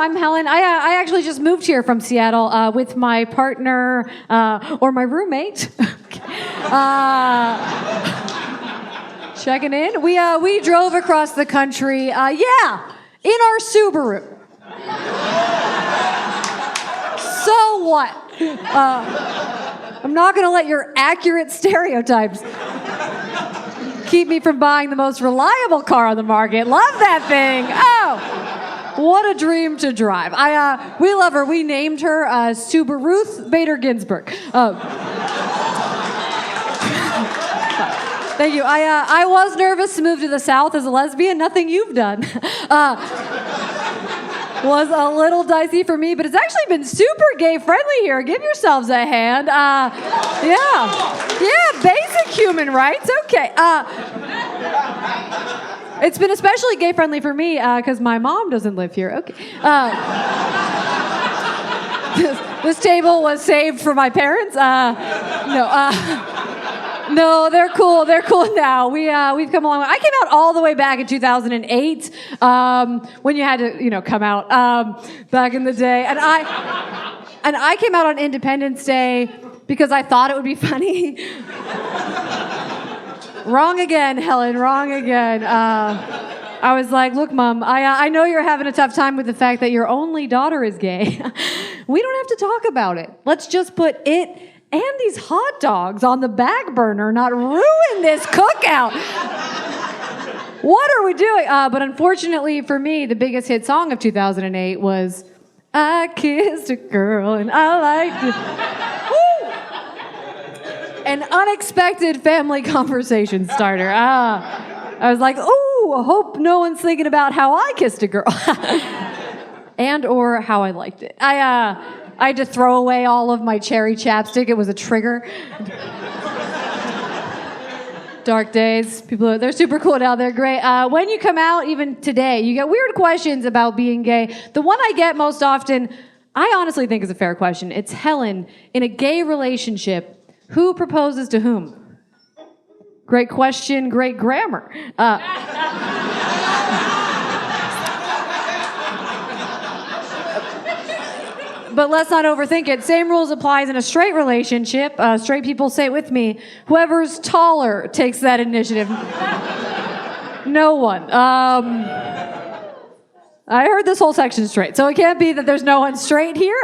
I'm Helen. I actually just moved here from Seattle with my partner or my roommate. Checking in. We drove across the country. In our Subaru. So what? I'm not going to let your accurate stereotypes keep me from buying the most reliable car on the market. Love that thing. Oh, what a dream to drive. We love her. We named her Subaruth Bader Ginsburg. Thank you. I was nervous to move to the South as a lesbian. Nothing you've done. Was a little dicey for me, but it's actually been super gay friendly here. Give yourselves a hand. Basic human rights. Okay. It's been especially gay friendly for me because my mom doesn't live here. Okay. This table was saved for my parents. No, they're cool. They're cool now. We've come a long way. I came out all the way back in 2008 when you had to, come out back in the day. And I came out on Independence Day because I thought it would be funny. Wrong again, Helen. Wrong again. I was like, look, Mom, I know you're having a tough time with the fact that your only daughter is gay. We don't have to talk about it. Let's just put it and these hot dogs on the back burner, not ruin this cookout. What are we doing? But unfortunately for me, the biggest hit song of 2008 was I Kissed a Girl and I Liked It. Woo! An unexpected family conversation starter. I was like, ooh, I hope no one's thinking about how I kissed a girl. And or how I liked it. I had to throw away all of my cherry chapstick. It was a trigger. Dark days. People, they're super cool now. They're great. When you come out, even today, you get weird questions about being gay. The one I get most often, I honestly think is a fair question. It's Helen, in a gay relationship, who proposes to whom? Great question, great grammar. But let's not overthink it. Same rules applies in a straight relationship. Straight people, say it with me. Whoever's taller takes that initiative. No one. I heard this whole section straight, so it can't be that there's no one straight here.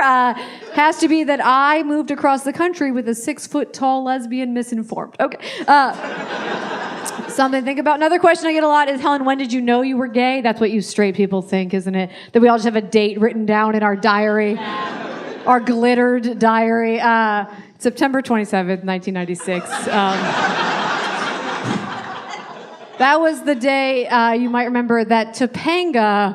Has to be that I moved across the country with a 6-foot-tall lesbian misinformed. Okay. Something to think about. Another question I get a lot is, Helen, when did you know you were gay? That's what you straight people think, isn't it? That we all just have a date written down in our diary, our glittered diary. September 27th, 1996. That was the day, you might remember, that Topanga,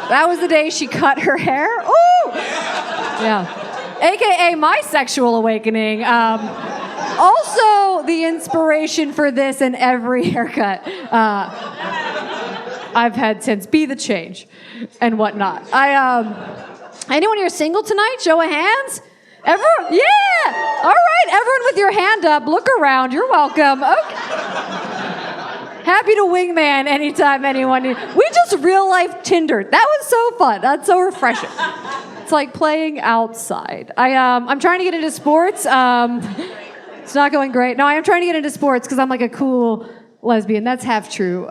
that was the day she cut her hair. Ooh! Yeah. AKA my sexual awakening. Also, the inspiration for this and every haircut I've had since. Be the change and whatnot. Anyone here single tonight? Show of hands. Everyone? Yeah. All right. Everyone with your hand up. Look around. You're welcome. Okay. Happy to wingman anytime anyone needs. We just real life Tindered. That was so fun. That's so refreshing. It's like playing outside. I'm trying to get into sports. It's not going great. No, I am trying to get into sports because I'm like a cool lesbian. That's half true.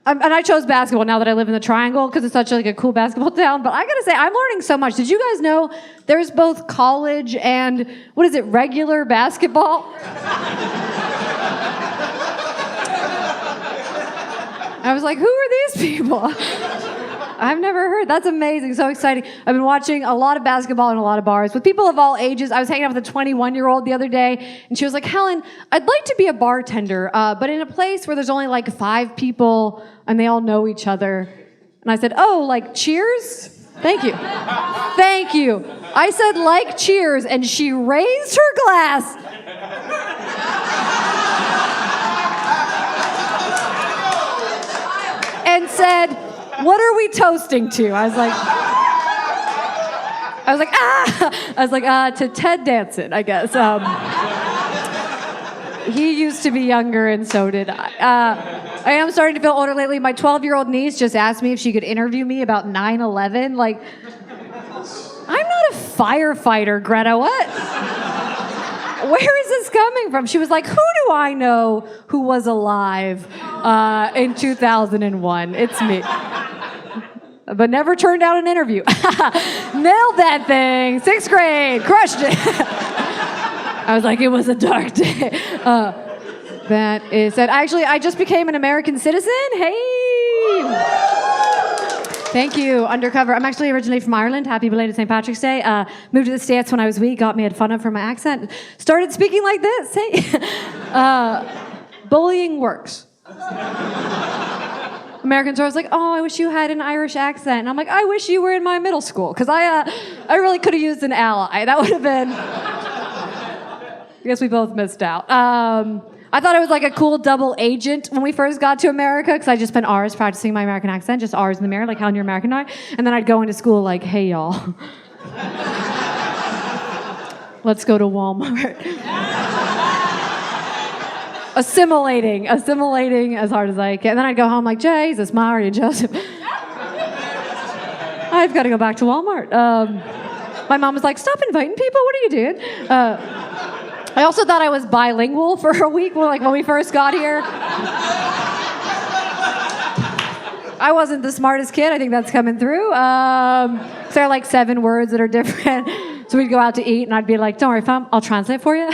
And I chose basketball now that I live in the Triangle because it's such like a cool basketball town. But I gotta say, I'm learning so much. Did you guys know there's both college and, regular basketball? I was like, who are these people? I've never heard. That's amazing. So exciting. I've been watching a lot of basketball in a lot of bars with people of all ages. I was hanging out with a 21-year-old the other day, and she was like, Helen, I'd like to be a bartender, but in a place where there's only like 5 people and they all know each other. And I said, oh, like Cheers? Thank you. Thank you. I said, like Cheers, and she raised her glass. And said, what are we toasting to? I was like, to Ted Danson, I guess. He used to be younger, and so did I. I am starting to feel older lately. My 12-year-old niece just asked me if she could interview me about 9/11. Like, I'm not a firefighter, Greta. What? Where is this coming from? She was like, who do I know who was alive in 2001? It's me. But never turned down an interview. Nailed that thing. 6th grade. Crushed it. I was like, it was a dark day. That is it. Actually, I just became an American citizen. Hey. Thank you, undercover. I'm actually originally from Ireland. Happy belated St. Patrick's Day. Moved to the States when I was wee. Got made fun of for my accent. Started speaking like this. Hey. Bullying works. Americans are always like, oh, I wish you had an Irish accent. And I'm like, I wish you were in my middle school. Because I really could have used an ally. That would have been... I guess we both missed out. I thought I was like a cool double agent when we first got to America, because I just spent hours practicing my American accent, just hours in the mirror, like how you're American are. And then I'd go into school like, hey, y'all. Let's go to Walmart. Assimilating as hard as I can. And then I'd go home like, Jesus, Mary, Joseph. I've got to go back to Walmart. My mom was like, stop inviting people. What are you doing? I also thought I was bilingual for a week when we first got here. I wasn't the smartest kid. I think that's coming through. So there are like 7 words that are different. So we'd go out to eat, and I'd be like, don't worry, fam, I'll translate for you.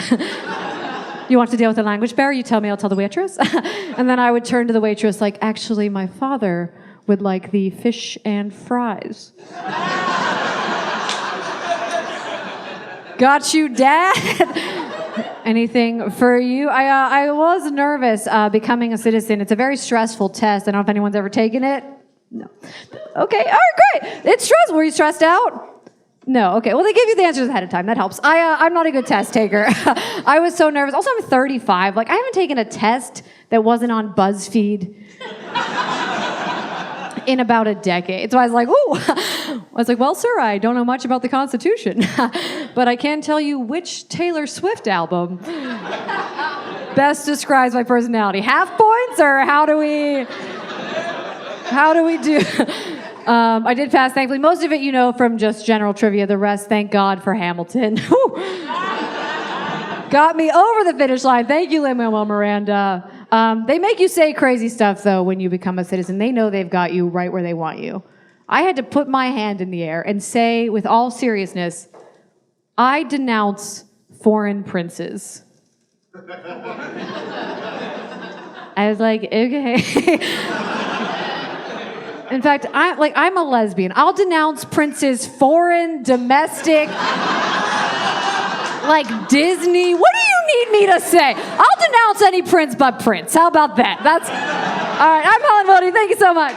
You want to deal with a language barrier? You tell me, I'll tell the waitress. And then I would turn to the waitress like, actually, my father would like the fish and fries. Got you, Dad. Anything for you? I was nervous becoming a citizen. It's a very stressful test. I don't know if anyone's ever taken it. No. Okay, all right, great. It's stressful. Were you stressed out? No, okay. Well, they give you the answers ahead of time. That helps. I'm not a good test taker. I was so nervous. Also, I'm 35. Like, I haven't taken a test that wasn't on BuzzFeed in about a decade. So I was like, ooh. I was like, well, sir, I don't know much about the Constitution, but I can tell you which Taylor Swift album best describes my personality. Half points, or how do we do? I did pass, thankfully. Most of it, you know, from just general trivia. The rest, thank God for Hamilton. Got me over the finish line. Thank you, Lin-Manuel Miranda. They make you say crazy stuff, though, when you become a citizen. They know they've got you right where they want you. I had to put my hand in the air and say, with all seriousness, I denounce foreign princes. I was like, okay. In fact, I'm a lesbian. I'll denounce princes, foreign, domestic, like Disney. What do you need me to say? I'll denounce any prince but Prince. How about that? All right, I'm Helen Wildy. Thank you so much.